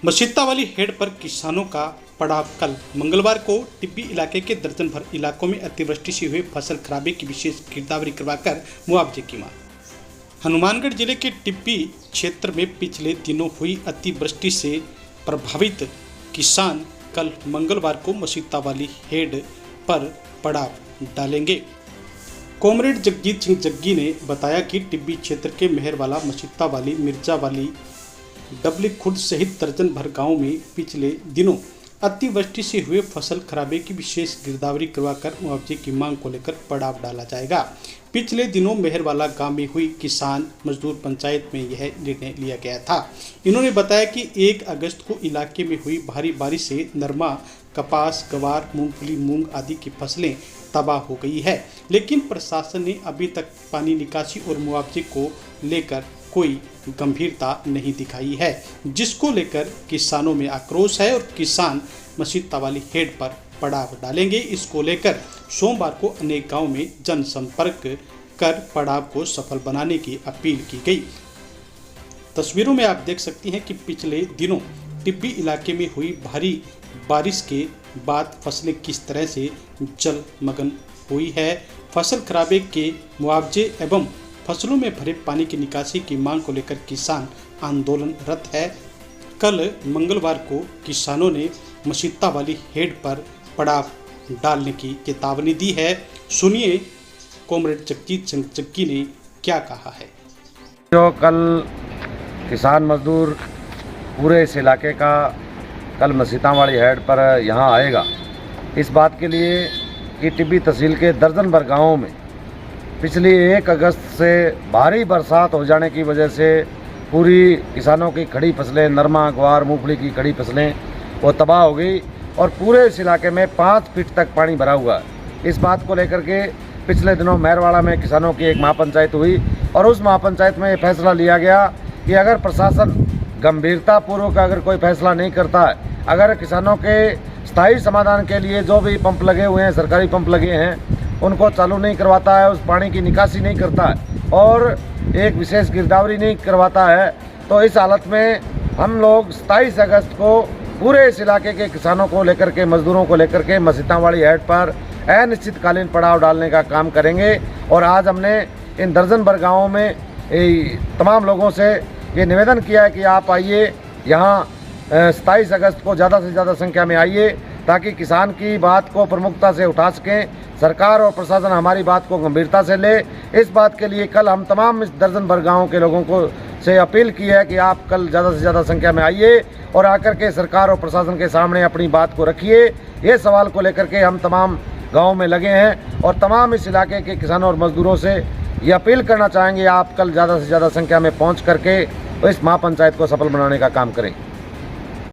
मसीता वाली हेड पर किसानों का पड़ाव। कल मंगलवार को टिब्बी इलाके के दर्जन भर इलाकों में अतिवृष्टि से हुए फसल खराबे की विशेष गिरदावरी करवाकर मुआवजे की मांग। हनुमानगढ़ जिले के टिब्बी क्षेत्र में पिछले दिनों हुई अतिवृष्टि से प्रभावित किसान कल मंगलवार को मसीता वाली हेड पर पड़ाव डालेंगे। कॉमरेड जगजीत सिंह जग्गी ने बताया कि टिब्बी क्षेत्र के मेहरवाला, मसीता वाली, मिर्जा वाली, डबली खुर्द सहित दर्जन भर गाँव में पिछले दिनों अतिवृष्टि से हुए फसल खराबे की विशेष गिरदावरी करवाकर मुआवजे की मांग को लेकर पड़ाव डाला जाएगा। पिछले दिनों मेहरवाला गांव में हुई किसान मजदूर पंचायत में यह निर्णय लिया गया था। इन्होंने बताया कि 1 अगस्त को इलाके में हुई भारी बारिश से नरमा, कपास, गवार, मूंगफली, मूंग आदि की फसलें तबाह हो गई है, लेकिन प्रशासन ने अभी तक पानी निकासी और मुआवजे को लेकर कोई गंभीरता नहीं दिखाई है, जिसको लेकर किसानों में आक्रोश है और किसान मसीता वाली हेड पर पड़ाव डालेंगे। इसको लेकर सोमवार को अनेक गांव में जनसंपर्क कर पड़ाव को सफल बनाने की अपील की गई। तस्वीरों में आप देख सकती हैं कि पिछले दिनों टिब्बी इलाके में हुई भारी बारिश के बाद फसलें किस तरह से जलमग्न हुई है। फसल खराबे के मुआवजे एवं फसलों में भरे पानी की निकासी की मांग को लेकर किसान आंदोलनरत है। कल मंगलवार को किसानों ने मसीता वाली हेड पर पड़ाव डालने की चेतावनी दी है। सुनिए कॉमरेड जगजीत सिंह जग्गी ने क्या कहा है। जो कल किसान मजदूर पूरे इस इलाके का कल मसीता वाली हेड पर यहाँ आएगा, इस बात के लिए कि टिब्बी तहसील के दर्जन भर गाँवों में पिछली 1 अगस्त से भारी बरसात हो जाने की वजह से पूरी किसानों की खड़ी फसलें, नरमा, ग्वार, मूंगफली की खड़ी फसलें वो तबाह हो गई और पूरे इस इलाके में 5 फीट तक पानी भरा हुआ है। इस बात को लेकर के पिछले दिनों मेहरवाड़ा में किसानों की एक महापंचायत हुई और उस महापंचायत में ये फैसला लिया गया कि अगर प्रशासन गंभीरतापूर्वक अगर कोई फैसला नहीं करता है, अगर किसानों के स्थायी समाधान के लिए जो भी पंप लगे हुए हैं, सरकारी पंप लगे हैं, उनको चालू नहीं करवाता है, उस पानी की निकासी नहीं करता है और एक विशेष गिरदावरी नहीं करवाता है, तो इस हालत में हम लोग 27 अगस्त को पूरे इस इलाके के किसानों को लेकर के, मजदूरों को लेकर के मसीता वाली हेड पर अनिश्चितकालीन पड़ाव डालने का काम करेंगे। और आज हमने इन दर्जन भर गाँवों में तमाम लोगों से ये निवेदन किया है कि आप आइए, यहाँ 27 अगस्त को ज़्यादा से ज़्यादा संख्या में आइए ताकि किसान की बात को प्रमुखता से उठा सकें, सरकार और प्रशासन हमारी बात को गंभीरता से ले। इस बात के लिए कल हम तमाम इस दर्जन भर गाँव के लोगों को से अपील की है कि आप कल ज़्यादा से ज़्यादा संख्या में आइए और आकर के सरकार और प्रशासन के सामने अपनी बात को रखिए। ये सवाल को लेकर के हम तमाम गाँव में लगे हैं और तमाम इस इलाके के किसानों और मजदूरों से ये अपील करना चाहेंगे, आप कल ज़्यादा से ज़्यादा संख्या में पहुँच करके इस महापंचायत को सफल बनाने का काम करें।